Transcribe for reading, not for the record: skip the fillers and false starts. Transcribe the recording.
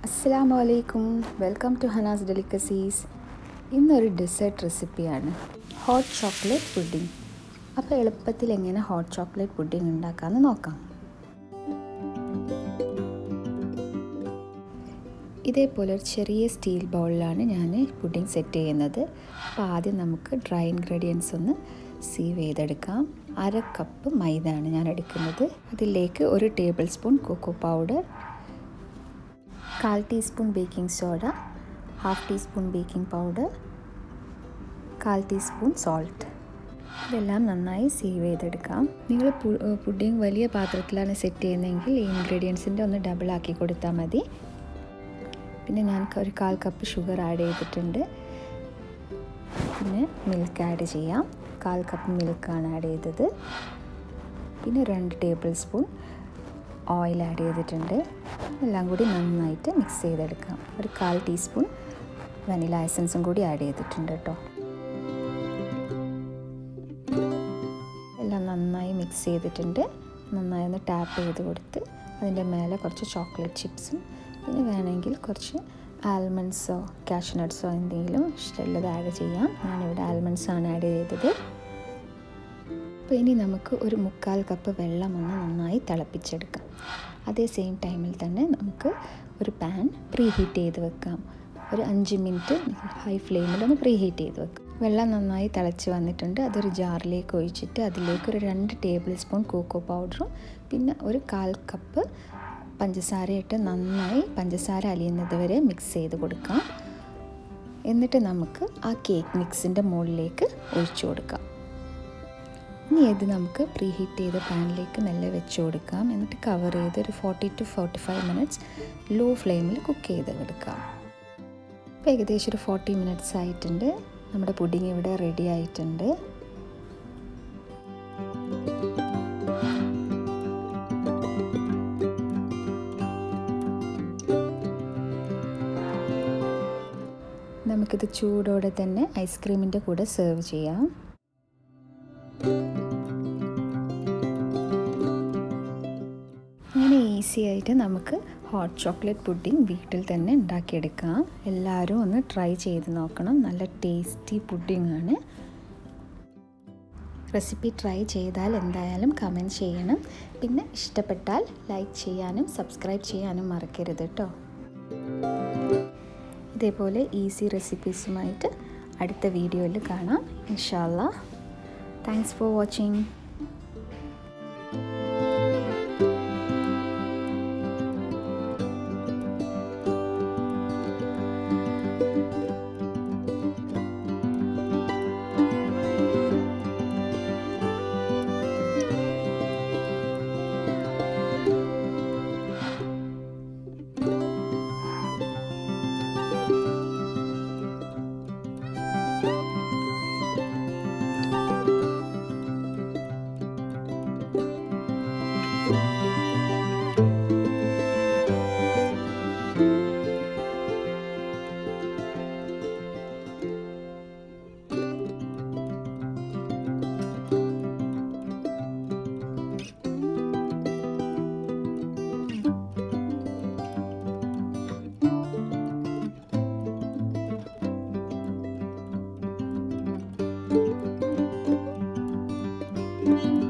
അസ്സലാമു അലൈക്കും, welcome to Hanas delicacies. ഇന്നൊരു ഡെസേർട്ട് റെസിപ്പിയാണ് ഹോട്ട് ചോക്ലേറ്റ് പുഡിംഗ്. അപ്പോൾ എളുപ്പത്തിൽ എങ്ങനെ ഹോട്ട് ചോക്ലേറ്റ് പുഡിംഗ് ഉണ്ടാക്കാമെന്ന് നോക്കാം. ഇതേപോലെ ഒരു ചെറിയ സ്റ്റീൽ ബൗളിലാണ് ഞാൻ പുഡിംഗ് സെറ്റ് ചെയ്യുന്നത്. അപ്പോൾ ആദ്യം നമുക്ക് ഡ്രൈ ഇൻഗ്രീഡിയൻസ് ഒന്ന് സീവ് ചെയ്തെടുക്കാം. 1/2 കപ്പ് മൈദ ആണ് ഞാൻ എടുക്കുന്നത്. അതിലേക്ക് 1 tablespoon cocoa powder, 1/4 teaspoon baking soda, 1/2 teaspoon baking powder, 1/4 teaspoon salt. ഇതെല്ലാം നന്നായി സീവ് ചെയ്തെടുക്കാം. നിങ്ങൾ പുഡിംഗ് വലിയ പാത്രത്തിലാണ് സെറ്റ് ചെയ്യുന്നതെങ്കിൽ ഈ ഇൻഗ്രീഡിയൻസിൻ്റെ ഒന്ന് ഡബിളാക്കി കൊടുത്താൽ മതി. പിന്നെ ഞാൻ ഒരു 1/4 കപ്പ് ഷുഗർ ആഡ് ചെയ്തിട്ടുണ്ട്. പിന്നെ മിൽക്ക് ആഡ് ചെയ്യാം. 1/4 കപ്പ് മിൽക്കാണ് ആഡ് ചെയ്തത്. പിന്നെ 2 ടേബിൾ സ്പൂൺ ഓയിൽ ആഡ് ചെയ്തിട്ടുണ്ട്. എല്ലാം കൂടി നന്നായിട്ട് മിക്സ് ചെയ്തെടുക്കാം. ഒരു 1/4 ടീസ്പൂൺ വനില എസൻസും കൂടി ആഡ് ചെയ്തിട്ടുണ്ട് കേട്ടോ. എല്ലാം നന്നായി മിക്സ് ചെയ്തിട്ടുണ്ട്. നന്നായി ഒന്ന് ടാപ്പ് ചെയ്ത് കൊടുത്ത് അതിൻ്റെ മേലെ കുറച്ച് ചോക്ലേറ്റ് ചിപ്സും പിന്നെ വേണമെങ്കിൽ കുറച്ച് ആൽമണ്ട്സോ കാഷ്നട്ട്സോ എന്തെങ്കിലും ഇഷ്ടമുള്ളത് ആഡ് ചെയ്യാം. ഞാനിവിടെ ആൽമണ്ട്സാണ് ആഡ് ചെയ്തത്. അപ്പോൾ ഇനി നമുക്ക് ഒരു 1/4 കപ്പ് വെള്ളം ഒന്ന് നന്നായി തിളപ്പിച്ചെടുക്കാം. അതേ സെയിം ടൈമിൽ തന്നെ നമുക്ക് ഒരു പാൻ പ്രീ ഹീറ്റ് ചെയ്ത് വെക്കാം. ഒരു 5 മിനിറ്റ് ഹൈ ഫ്ലെയിമിലൊന്ന് പ്രീ ഹീറ്റ് ചെയ്ത് വെക്കാം. വെള്ളം നന്നായി തിളച്ച് വന്നിട്ടുണ്ട്. അതൊരു ജാറിലേക്ക് ഒഴിച്ചിട്ട് അതിലേക്ക് ഒരു 2 ടേബിൾ സ്പൂൺ കോക്കോ പൗഡറും പിന്നെ ഒരു 1/4 കപ്പ് പഞ്ചസാരയിട്ട് നന്നായി പഞ്ചസാര അലിയുന്നത് വരെ മിക്സ് ചെയ്ത് കൊടുക്കാം. എന്നിട്ട് നമുക്ക് ആ കേക്ക് മിക്സിൻ്റെ മുകളിലേക്ക് ഒഴിച്ചു കൊടുക്കാം. ഇനി ഇത് നമുക്ക് പ്രീ ഹീറ്റ് ചെയ്ത പാനിലേക്ക് മെല്ലെ വെച്ച് കൊടുക്കാം. എന്നിട്ട് കവർ ചെയ്ത് ഒരു 40 to 45 മിനിറ്റ്സ് ലോ ഫ്ലെയിമിൽ കുക്ക് ചെയ്തെടുക്കാം. ഇപ്പോൾ ഏകദേശം ഒരു 40 മിനിറ്റ്സ് ആയിട്ടുണ്ട്. നമ്മുടെ പുഡിംഗ് ഇവിടെ റെഡി ആയിട്ടുണ്ട്. നമുക്കിത് ചൂടോടെ തന്നെ ഐസ്ക്രീമിൻ്റെ കൂടെ സെർവ് ചെയ്യാം. അങ്ങനെ ഈസി ആയിട്ട് നമുക്ക് ഹോട്ട് ചോക്ലേറ്റ് പുഡിംഗ് വീട്ടിൽ തന്നെ ഉണ്ടാക്കിയെടുക്കാം. എല്ലാവരും ഒന്ന് ട്രൈ ചെയ്ത് നോക്കണം. നല്ല ടേസ്റ്റി പുഡിംഗ് ആണ്. റെസിപ്പി ട്രൈ ചെയ്താൽ എന്തായാലും കമൻറ്റ് ചെയ്യണം. പിന്നെ ഇഷ്ടപ്പെട്ടാൽ ലൈക്ക് ചെയ്യാനും സബ്സ്ക്രൈബ് ചെയ്യാനും മറക്കരുത് കേട്ടോ. ഇതേപോലെ ഈസി റെസിപ്പീസുമായിട്ട് അടുത്ത വീഡിയോയിൽ കാണാം ഇൻഷാ അല്ലാഹ്. Thanks for watching. Thank you.